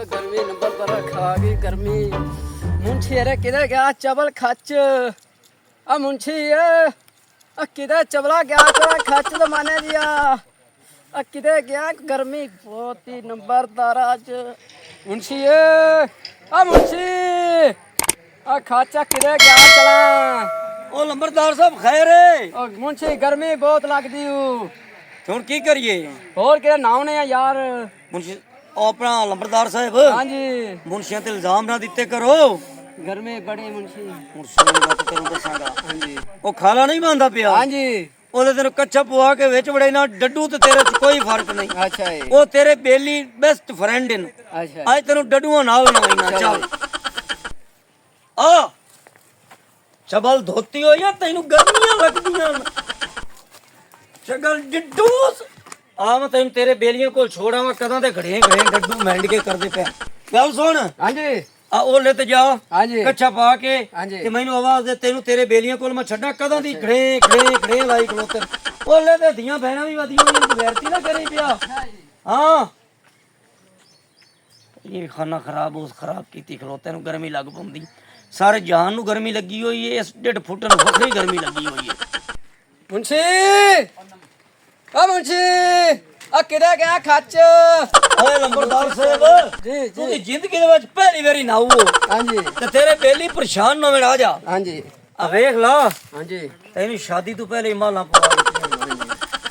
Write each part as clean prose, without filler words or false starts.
गर्मी नंबर पर खा गई गर्मी। मुंशी अरे किधर गया चबल खच? मुंशी किधर चबला गया चबल खच तो माने दिया। किधर गया गर्मी बहुत ही नंबरदार आज। मुंशी मुंशी खाचा किधर गया चला? ओ लंबरदार साहब खैर है। मुंशी गर्मी बहुत लगदी हूँ। ਹੁਣ ਕੀ ਕਰੀਏ? ਹੋਰ ਕਿਹੜਾ ਨਾਮ ਨੇ ਯਾਰ? ਮੁਨਸ਼ੀ ਉਹ ਆਪਣਾ ਲੰਬਰਦਾਰ ਸਾਹਿਬ ਹਾਂਜੀ ਮੁਨਸ਼ੀਆਂ ਤੇ ਇਲਜ਼ਾਮ ਨਾ ਦਿੱਤੇ ਕਰੋ। ਗਰਮੀ ਬੜੀ ਮੁਨਸ਼ੀ। ਮੁਨਸ਼ੀ ਦਾ ਤਾਂ ਤੈਨੂੰ ਦੱਸਾਂਗਾ। ਹਾਂਜੀ ਉਹ ਖਾਲਾ ਨਹੀਂ ਮੰਨਦਾ ਪਿਆ। ਹਾਂਜੀ ਉਹਦੇ ਤੈਨੂੰ ਕੱਛਾ ਪਵਾ ਕੇ ਵਿੱਚ ਵੜੇ ਨਾ ਡੱਡੂ ਤੇ ਤੇਰੇ 'ਚ ਕੋਈ ਫਰਕ ਨਹੀਂ। ਅੱਛਾ ਜੀ ਉਹ ਤੇਰੇ ਬੇਲੀ ਬੈਸਟ ਫਰੈਂਡ ਨੇ। ਅੱਛਾ ਅੱਜ ਤੈਨੂੰ ਡੱਡੂਆਂ ਨਾਲ ਨਵਾਈਆਂ ਚੱਲ ਆ ਚਬਲ ਧੋਤੀ ਹੋਈ ਆ ਤੈਨੂੰ ਗਰਮੀਆਂ ਲੱਗਦੀਆਂ ਚਗਲ ਡਿੱਡੂਸ ਆ ਮੈਂ ਤੈਨੂੰ ਤੇਰੇ ਬੇਲੀਆਂ ਕੋਲ ਛੋੜਾਵਾਂ ਕਦਾਂ ਤੇ ਘੜੇ ਘੜੇ ਡੱਡੂ ਮੈਂਡ ਕੇ ਕਰਦੇ ਪਿਆ ਗੱਲ ਸੁਣ ਹਾਂਜੀ ਆ ਉਹਲੇ ਤੇ ਜਾ ਹਾਂਜੀ ਕੱਛਾ ਪਾ ਕੇ ਹਾਂਜੀ ਤੇ ਮੈਨੂੰ ਆਵਾਜ਼ ਦੇ ਤੈਨੂੰ ਤੇਰੇ ਬੇਲੀਆਂ ਕੋਲ ਮੈਂ ਛੱਡਾਂ ਕਦਾਂ ਦੀ ਘੜੇ ਘੜੇ ਘੜੇ ਲਾਈ ਖਲੋਤੇ ਉਹਲੇ ਤੇ ਧੀਆਂ ਭੈਣਾਂ ਵੀ ਵਧੀਆਂ ਨੇ ਵੈਰਤੀ ਨਾ ਕਰੀ ਪਿਆ ਹਾਂ ਇਹ ਖਾਣਾ ਖਰਾਬ ਉਸ ਖਰਾਬ ਕੀਤੀ ਖਲੋਤੇ ਨੂੰ ਗਰਮੀ ਲੱਗ ਪਉਂਦੀ ਸਾਰੇ ਜਹਾਨ ਨੂੰ ਗਰਮੀ ਲੱਗੀ ਹੋਈ ਏ ਇਸ 1.5 ਫੁੱਟ ਨੂੰ ਵੱਖਰੀ ਗਰਮੀ ਲੱਗੀ ਹੋਈ ਏ ਮੁੰਸ਼ੀ ਮੁੰਸ਼ੀ ਕਿਧਰ ਗਿਆ ਖੱਚ? ਓਏ ਲੰਬਰਦਾਰ ਸਾਹਿਬ ਜੀ ਤੂੰ ਦੀ ਜ਼ਿੰਦਗੀ ਦੇ ਵਿੱਚ ਪਹਿਲੀ ਵਾਰੀ ਨਾਉ ਹਾਂਜੀ ਤੇ ਤੇਰੇ ਬੇਲੀ ਪਰੇਸ਼ਾਨ ਨਾ ਮੇਰਾ ਆ ਜਾ ਹਾਂਜੀ ਆ ਵੇਖ ਲਾ ਹਾਂਜੀ ਤੈਨੂੰ ਸ਼ਾਦੀ ਤੋਂ ਪਹਿਲੇ ਮਾਲਾ ਪਵਾ ਦਿੱਤੀਆਂ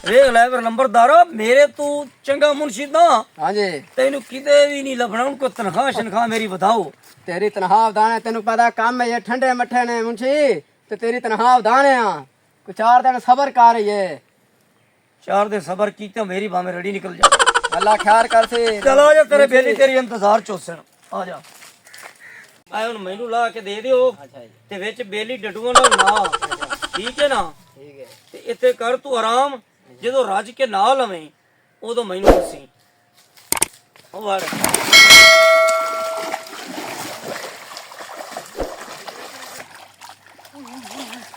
ਵੇਖ ਲੈ ਫਿਰ ਲੰਬਰਦਾਰਾ ਮੇਰੇ ਤੂੰ ਚੰਗਾ ਮੁਨਸ਼ੀ ਨਾ ਹਾਂਜੀ ਤੈਨੂੰ ਕਿਤੇ ਵੀ ਨਹੀਂ ਲੱਭਣਾ ਉनको ਤਨਖਾਹ ਸ਼ਨਖਾਹ ਮੇਰੀ ਵਧਾਓ ਤੇਰੀ ਤਨਖਾਹ ਵਧਾਣੇ ਤੈਨੂੰ ਪਤਾ ਕੰਮ ਹੈ ਇਹ ਠੰਡੇ ਮੱਠੇ ਨੇ ਮੁੰਸ਼ੀ ਤੇ ਤੇਰੀ ਤਨਖਾਹ ਵਧਾਣੇ ਆ ਕੁ 4 ਦਿਨ ਸਬਰ ਕਰ ਇਹ 4 ਦਿਨ ਸਬਰ ਕੀਤਾ ਮੇਰੀ ਭਾਵੇਂ ਰੜੀ ਨਿਕਲ ਜਾ ਅੱਲਾ ਖੈਰ ਕਰ ਸੇ ਚਲ ਆ ਜਾ ਤੇਰੇ ਬੇਲੀ ਤੇਰੀ ਇੰਤਜ਼ਾਰ ਚੋਸਣ ਆ ਜਾ ਆਏ ਹੁਣ ਮੈਨੂੰ ਲਾ ਕੇ ਦੇ ਦਿਓ ਤੇ ਵਿੱਚ ਬੇਲੀ ਡੱਡੂਆਂ ਨਾਲ ਨਾ ਠੀਕ ਹੈ ਨਾ ਠੀਕ ਹੈ ਤੇ ਇੱਥੇ ਕਰ ਤੂੰ ਆਰਾਮ ਜਦੋਂ ਰੱਜ ਕੇ ਨਾ ਲਵੇਂ ਉਦੋਂ ਮੈਨੂੰ ਦੱਸੀ ਉਹ ਵੜ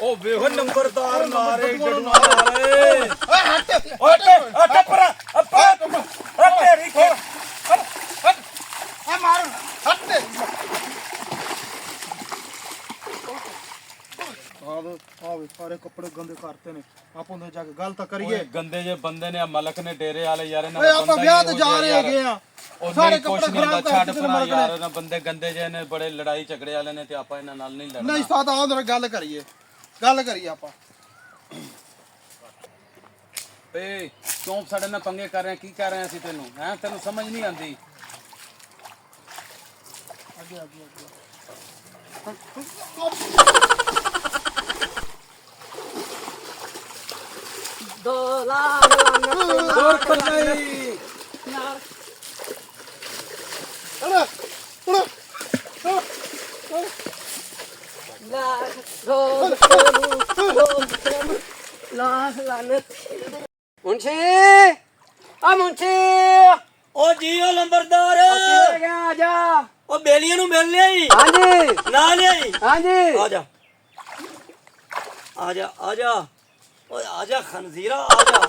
ਉਹ ਵੇਖ ਨੰਬਰਦਾਰ ਨਾਰੇ ਡੱਡੂਆਂ ਵਾਲੇ ਓਏ ਹੱਟ ਓਏ ਪਰਾ ਅੱਪਾ ਤੇਰੀ ਖੋ ਆ ਮਾਰ ਹੱਟ ਦੇ ਆਵੇ ਸਾਰੇ ਕੱਪੜੇ ਗੰਦੇ ਕਰਤੇ ਨੇ ਆਪਾਂ ਉਹਦੇ ਜਾ ਕੇ ਗੱਲ ਤਾਂ ਕਰੀਏ ਗੰਦੇ ਜੇ ਬੰਦੇ ਨੇ ਮਲਕ ਨੇ ਡੇਰੇ ਵਾਲੇ ਯਾਰ ਇਹਨਾਂ ਓਏ ਆਪਾਂ ਵਿਆਹ ਤੇ ਜਾ ਰਹੇ ਹੈਗੇ ਆ ਸਾਰੇ ਕੱਪੜੇ ਖਰਾਬ ਛੱਡ ਪਰਾ ਯਾਰ ਇਹਨਾਂ ਬੰਦੇ ਗੰਦੇ ਜੇ ਨੇ ਬੜੇ ਲੜਾਈ ਝਗੜੇ ਵਾਲੇ ਨੇ ਤੇ ਆਪਾਂ ਇਹਨਾਂ ਨਾਲ ਨਹੀਂ ਲੜਨਾ ਨਹੀਂ ਸਾਦਾ ਆਹ ਗੱਲ ਕਰੀਏ ਆਪਾਂ ਏ ਕਿਉਂ ਸਾਡੇ ਨਾਲ ਪੰਗੇ ਕਰ ਰਹੇ ਕੀ ਕਰ ਰਹੇ ਅਸੀਂ ਤੈਨੂੰ ਹੈ ਤੈਨੂੰ ਸਮਝ ਨਹੀਂ ਆਉਂਦੀ ਅੱਗੇ ਦੋ ਲਾਖ ਦੌੜ ਕਰ ਗਈ ਯਾਰ ਲਾਖ ਲਾਨਤ ਮੁੰਸ਼ੀ ਮੁੰਸ਼ੀ ਉਹ ਜੀਓ ਲੰਬਰਦਾਰ ਕਿੱਥੇ ਗਿਆ ਆ ਜਾ ਉਹ ਬੇਲੀਆਂ ਨੂੰ ਮਿਲ ਲਿਆਈ ਹਾਂਜੀ ਨਾ ਲਿਆਈ ਹਾਂਜੀ ਆ ਜਾ ਆ ਜਾ ਆ ਜਾ ਓਏ ਆ ਜਾ ਖਨਜ਼ੀਰਾ ਆ ਜਾ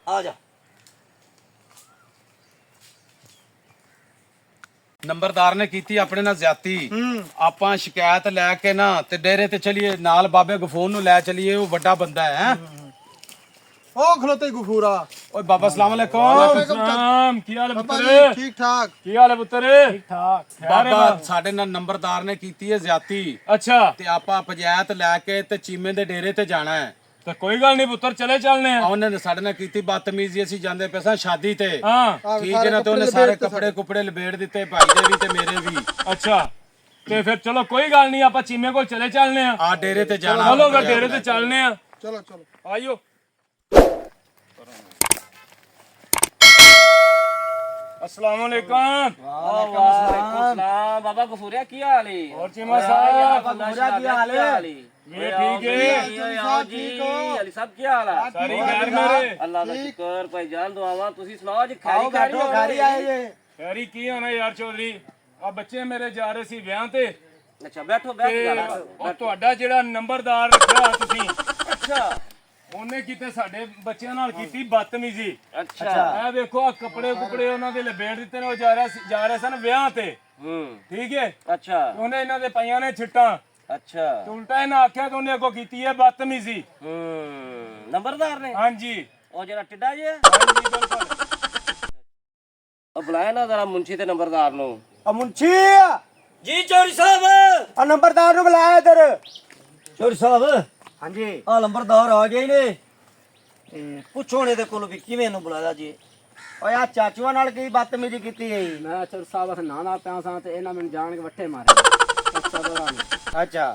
ਆ ਜਾ ਨੰਬਰਦਾਰ ਨੇ ਕੀਤੀ ਆਪਣੇ ਨਾਲ ਜ਼ਿਆਤੀ ਆਪਾਂ ਸ਼ਿਕਾਇਤ ਲੈ ਕੇ ਨਾ ਤੇ ਡੇਰੇ ਤੇ ਚਲੀਏ ਨਾਲ ਬਾਬੇ ਗਫੂਰ ਨੂੰ ਲੈ ਚਲੀਏ ਉਹ ਵੱਡਾ ਬੰਦਾ ਹੈ ਉਹ ਖਲੋਤੇ ਗਫੂਰਾ ਓਏ ਬਾਬਾ ਸਲਾਮ ਅਲੈਕੁਮ ਸਲਾਮ ਕੀ ਹਾਲ ਬਾਬਾ ਜੀ ਠੀਕ ਠਾਕ ਕੀ ਹਾਲ ਹੈ ਪੁੱਤਰ ਠੀਕ ਠਾਕ ਬਾਬਾ ਸਾਡੇ ਨਾਲ ਨੰਬਰਦਾਰ ਨੇ ਕੀਤੀ ਹੈ ਜ਼ਿਆਤੀ ਅੱਛਾ ਤੇ ਆਪਾਂ ਪੰਚਾਇਤ ਲੈ ਕੇ ਤੇ ਚੀਮੇ ਦੇ ਡੇਰੇ ਤੇ ਜਾਣਾ ਹੈ ਤਾਂ ਕੋਈ ਗੱਲ ਨਹੀਂ ਪੁੱਤਰ ਚਲੇ ਚੱਲਨੇ ਆ ਉਹਨੇ ਸਾਡੇ ਨਾਲ ਕੀਤੀ ਬਦਤਮੀਜ਼ੀ ਅਸੀਂ ਜਾਂਦੇ ਪਏ ਸਾਂ ਸ਼ਾਦੀ ਤੇ ਹਾਂ ਠੀਕ ਹੈ ਨਾ ਤੇ ਉਹਨੇ ਸਾਰੇ ਕੱਪੜੇ ਕੁਪੜੇ ਲਪੇੜ ਦਿੱਤੇ ਭਾਈ ਦੇ ਵੀ ਤੇ ਮੇਰੇ ਵੀ ਅੱਛਾ ਤੇ ਫਿਰ ਚਲੋ ਕੋਈ ਗੱਲ ਨਹੀਂ ਆਪਾਂ ਚੀਮੇ ਕੋਲ ਚਲੇ ਚੱਲਨੇ ਆ ਆ ਡੇਰੇ ਤੇ ਜਾਣਾ ਚਲੋ ਫਿਰ ਡੇਰੇ ਤੇ ਚੱਲਨੇ ਆ ਚਲੋ ਆਇਓ अस्सलाम वालेकुम ਸਲਾਮ ਬਾਬਾ ਗਫੂਰਿਆ ਕੀ ਹਾਲ ਹੈ और चीमा साहब ਕੀ ਹਾਲ ਹੈ ये ठीक है ਆਓ ਜੀ ਅਲੀ ਸਾਹਿਬ ਕੀ ਹਾਲ ਹੈ सारी खैर मेरे ਅੱਲਾ ਦਾ ਸ਼ੁਕਰ ਭਾਈ ਜਾਨ ਦੁਆਵਾਂ ਤੁਸੀਂ ਸੁਣਾਓ ਜੀ ਖੈਰੀ ਆਏ ਜੇ खैरी की होना यार चौधरी आ बच्चे मेरे जा रहे सी ਵਿਆਹ ਤੇ ਅੱਛਾ ਬੈਠੋ ਬੈਠ ਤੇ ਉਹ ਤੁਹਾਡਾ ਜਿਹੜਾ ਨੰਬਰਦਾਰ ਰੱਖਿਆ ਤੁਸੀਂ ਅੱਛਾ ਉਹਨੇ ਕੀਤੇ ਸਾਡੇ ਬੱਚਿਆਂ ਨਾਲ ਕੀਤੀ ਬਦਤਮੀਜ਼ੀ। ਅੱਛਾ ਇਹ ਵੇਖੋ ਆ ਕੱਪੜੇ ਕੁਪੜੇ ਉਹਨਾਂ ਦੇ ਲਪੇਟ ਦਿੱਤੇ ਨੇ, ਉਹ ਜਾ ਰਹੇ ਸਨ ਵਿਆਹ ਤੇ। ਠੀਕ ਹੈ। ਅੱਛਾ ਉਹਨੇ ਇਹਨਾਂ ਦੇ ਪਈਆਂ ਨੇ ਛਿੱਟਾਂ। ਅੱਛਾ ਤੇ ਉਲਟਾ ਇਹਨਾਂ ਆਖਿਆ ਕਿ ਉਹਨੇ ਅੱਗੋਂ ਕੀਤੀ ਹੈ ਬਦਤਮੀਜ਼ੀ। ਨੰਬਰਦਾਰ ਨੇ? ਹਾਂਜੀ ਉਹ ਜਿਹੜਾ ਟਿੱਡਾ ਜਿਹਾ? ਹਾਂਜੀ ਬਿਲਕੁਲ। ਉਹ ਬੁਲਾਇਆ ਨਾ ਜ਼ਰਾ ਮੁੰਸ਼ੀ ਤੇ ਨੰਬਰਦਾਰ ਨੂੰ। ਆ ਮੁੰਸ਼ੀ ਜੀ ਚੌਧਰੀ ਸਾਹਿਬ, ਆ ਨੰਬਰਦਾਰ ਨੂੰ ਬੁਲਾਇਆ ਇੱਧਰ। ਚੌਧਰੀ ਸਾਹਿਬ ਹਾਂਜੀ ਆ ਨੰਬਰਦਾਰ ਆ ਗਏ ਨੇ, ਪੁੱਛੋ ਨੇ ਇਹਦੇ ਕੋਲ ਵੀ ਕਿਵੇਂ ਇਹਨੂੰ ਬੁਲਾਇਆ ਜੀ। ਓਏ ਆ ਚਾਚੂਆਂ ਨਾਲ ਕੀ ਬਦਤਮੀਜ਼ੀ ਕੀਤੀ ਹੈ? ਮੈਂ ਚਲ ਸਾਹਿਬ ਅਸਾਂ ਨਾ ਪਿਆ ਸਾਂ ਤੇ ਇਹਨਾਂ ਮੈਨੂੰ ਜਾਣ ਕੇ ਵੱਟੇ ਮਾਰੇ। ਅੱਛਾ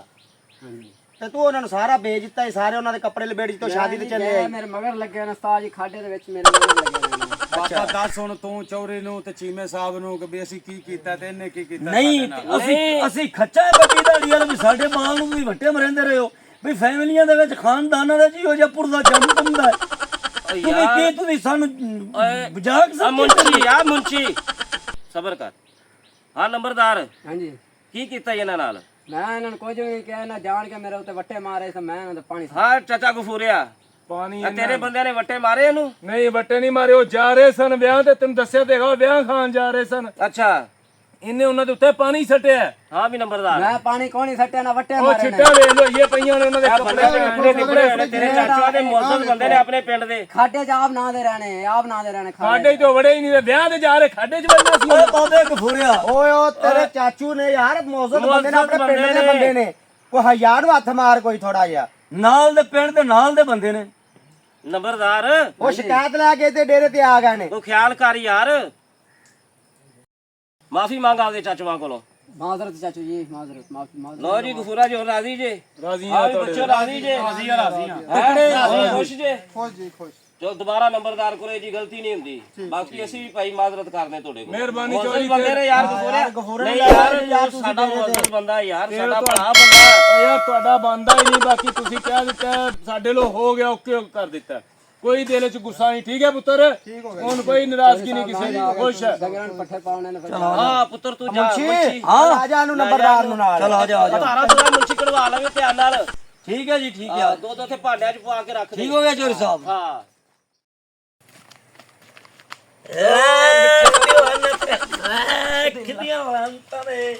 ਹਾਂਜੀ ਤੇ ਤੂੰ ਉਹਨਾਂ ਨੂੰ ਸਾਰਾ ਵੇਚ ਦਿੱਤਾ ਸੀ, ਸਾਰੇ ਉਹਨਾਂ ਦੇ ਕੱਪੜੇ ਲਪੇਟ ਦਿੱਤੇ, ਸ਼ਾਦੀ ਤੇ ਚੱਲੇ ਆਈ। ਮੇਰੇ ਮਗਰ ਲੱਗੇ ਨੇ ਉਸਤਾਦ ਜੀ, ਖਾਡੇ ਦੇ ਵਿੱਚ ਮੇਰੇ ਮਗਰ ਲੱਗੇ ਨੇ। ਬਾਬਾ ਦੱਸ ਹੁਣ ਤੂੰ ਚੌਰੇ ਨੂੰ ਤੇ ਚੀਮੇ ਸਾਹਿਬ ਨੂੰ ਕਿ ਵੀ ਅਸੀਂ ਕੀ ਕੀਤਾ ਤੇ ਇਹਨੇ ਕੀ ਕੀਤਾ ਨਹੀਂ ਸਾਡੇ ਨਾਲ। ਅਸੀਂ ਖੱਚਾ ਬੱਟੀ ਦਾੜੀ ਵਾਲੇ ਵੀ ਸਾਡੇ ਮਾਲ ਨੂੰ ਵੀ ਵੱਟੇ ਮਰਿੰਦੇ ਰਹੇ ਹੋ ਵੀ ਫੈਮਲੀਆਂ ਦੇ ਵਿੱਚ ਖਾਨਦਾਨਾਂ ਦਾ ਜਿਹੋ ਜਿਹਾ ਪੁਰਦਾ ਜੰਮ ਪੰਦਾ ਤੁਸੀਂ ਸਾਨੂੰ ਮਜ਼ਾਕ ਮੁੰਚੀ ਸਬਰ ਕਰ। ਹਾਂ ਨੰਬਰਦਾਰ, ਹਾਂਜੀ ਕੀ ਕੀਤਾ ਇਹਨਾਂ ਨਾਲ? ਮੈਂ ਇਹਨਾਂ ਨੂੰ ਕੁਝ ਵੀ ਨਹੀਂ ਕਿਹਾ, ਇਹਨਾਂ ਜਾਣ ਕੇ ਮੇਰੇ ਉੱਤੇ ਵੱਟੇ ਮਾਰੇ ਤਾਂ ਮੈਂ ਇਹਨਾਂ ਦਾ ਪਾਣੀ ਹਾਂ ਚਾਚਾ ਗਫੂਰਿਆ, ਪਾਣੀ ਆ ਤੇਰੇ ਬੰਦਿਆਂ ਨੇ ਵੱਟੇ ਮਾਰੇ ਇਹਨੂੰ? ਨਹੀਂ ਵੱਟੇ ਨਹੀਂ ਮਾਰੇ, ਉਹ ਜਾ ਰਹੇ ਸਨ ਵਿਆਹ ਤੇ। ਤੈਨੂੰ ਦੱਸਿਆ ਤੇ ਹੈਗਾ, ਵਿਆਹ ਖਾਣ ਜਾ ਰਹੇ ਸਨ। ਅੱਛਾ ਇਹਨੇ ਉਹਨਾਂ ਦੇ ਉੱਤੇ ਪਾਣੀ ਸੱਟਿਆ। ਹਾਂ ਵੀ ਨੰਬਰਦਾਰ, ਮੈਂ ਪਾਣੀ ਕੋਈ ਨਹੀਂ ਸੱਟਿਆ ਨਾ ਵੱਟੇ ਉਹ ਮਾਰੇ ਨੇ। ਛਿੱਟਾਂ ਵੇਖ ਲੋ, ਇਹ ਪਈਆਂ ਨੇ ਉਹਨਾਂ ਦੇ ਬੰਦੇ ਤੇਰੇ ਚਾਚਾ ਦੇ ਮੌਜੂਦ ਬੰਦੇ ਨੇ ਆਪਣੇ ਪਿੰਡ ਦੇ। ਖਾਡੇ ਚ ਆਪ ਨਾ ਦੇ ਰਹਿਣੇ, ਆਪ ਨਾ ਦੇ ਰਹਿਣੇ ਖਾਡੇ ਤੋਂ ਵੜੇ ਹੀ ਨਹੀਂ, ਵਿਆਹ ਤੇ ਜਾ ਰਹੇ ਖਾਡੇ ਚ ਵੜਨਾ ਸੀ। ਓਏ ਬਾਬੇ ਗਫੂਰਿਆ, ਓਏ ਉਹ ਤੇਰੇ ਚਾਚੂ ਨੇ ਯਾਰ ਮੌਜੂਦ ਬੰਦੇ ਨੇ, ਆਪਣੇ ਪਿੰਡ ਦੇ ਬੰਦੇ ਨੇ। ਕੋਈ ਹਜ਼ਾਰ ਨੂੰ ਹੱਥ ਮਾਰ ਕੋਈ ਥੋੜਾ ਜਿਹਾ। ਨਾਲ ਦੇ ਪਿੰਡ ਦੇ ਨਾਲ ਦੇ ਬੰਦੇ ਨੇ। ਨੰਬਰਦਾਰ ਉਹ ਸ਼ਿਕਾਇਤ ਲੈ ਕੇ ਤੇ ਡੇਰੇ ਤੇ ਆ ਗਏ ਨੇ। ਤੂੰ ਖਿਆਲ ਕਰ ਯਾਰ, ਮਾਫੀ ਮੰਗ ਆਪਦੇ ਚਾਚੂਆਂ ਕੋਲੋਂ। ਮਾਜ਼ਰਤ ਚਾਚੂ ਜੀ, ਮਾਜ਼ਰਤ ਮਾਜ਼ਰਤ। ਲੋ ਜੀ ਗਫੂਰਾ ਜੀ, ਰਾਜ਼ੀ ਜੇ? ਰਾਜ਼ੀ ਹਾਂ ਵੀ ਬੱਚੋ ਰਾਜ਼ੀ ਜੇ? ਰਾਜ਼ੀ ਆ ਖੁਸ਼ ਜੇ? ਖੁਸ਼ ਜੀ ਖੁਸ਼। ਚਲ ਦੁਬਾਰਾ ਨੰਬਰਦਾਰ ਕੋਲੇ ਜੀ ਗਲਤੀ ਨਹੀਂ ਹੁੰਦੀ। ਬਾਕੀ ਅਸੀਂ ਵੀ ਭਾਈ ਮਾਜ਼ਰਤ ਕਰਦੇ ਤੁਹਾਡੇ ਕੋਲ। ਮਿਹਰਬਾਨੀ ਮੌਜੂਦ ਚੌਧਰੀ ਬੰਦੇ ਨੇ ਯਾਰ ਗਫੂਰੇ ਨਹੀਂ ਨੇ ਯਾਰ, ਯਾਰ ਤੂੰ ਸਾਡਾ ਮੌਜੂਦ ਬੰਦਾ ਯਾਰ, ਇਹ ਸਾਡਾ ਤਾਂ- ਭਰਾ ਬੰਦਾ। ਓ ਯਾਰ ਤੁਹਾਡਾ ਬੰਦਾ ਹੀ ਨਹੀਂ, ਬਾਕੀ ਤੁਸੀਂ ਕਹਿ ਦਿੱਤਾ ਸਾਡੇ ਲੋ ਹੋ ਗਿਆ, ਓਕੇ ਕਰ ਦਿੱਤਾ। ਕੋਈ ਦਿਲ ਚ ਗੁੱਸਾ ਨਹੀਂ। ਠੀਕ ਹੈ ਪੁੱਤਰ, ਹੁਣ ਕੋਈ ਨਾਰਾਜ਼ਗੀ ਨਹੀਂ ਕਿਸੇ ਦੀ, ਖੁਸ਼ ਹੈ। ਡੰਗਰਾਂ ਨੂੰ ਪੱਠੇ ਪਾਉਣੇ ਨੇ ਫਿਰ। ਹਾਂ ਪੁੱਤਰ ਤੂੰ ਜਾ ਮੁੰਚੀ। ਆ ਜਾ ਨੂੰ ਨੰਬਰਦਾਰ ਨੂੰ ਨਾਲ। ਚਲ ਆ ਜਾ ਆ ਜਾ। ਧਾਰਾ ਧੁਰਾ ਮੁੰਚੀ ਕਢਵਾ ਲਵੇ ਧਿਆਨ ਨਾਲ। ਠੀਕ ਹੈ ਜੀ, ਠੀਕ ਹੈ। ਦੋ ਦੋ ਤੇ ਭਾਂਡਿਆਂ ਚ ਪਵਾ ਕੇ ਰੱਖ ਦੇ। ਠੀਕ ਹੋ ਗਿਆ ਚੌਧਰੀ ਸਾਹਿਬ। ਹਾਂ ਕਿੱਦੀਆਂ ਵਾਂ ਤਾਂ ਨੇ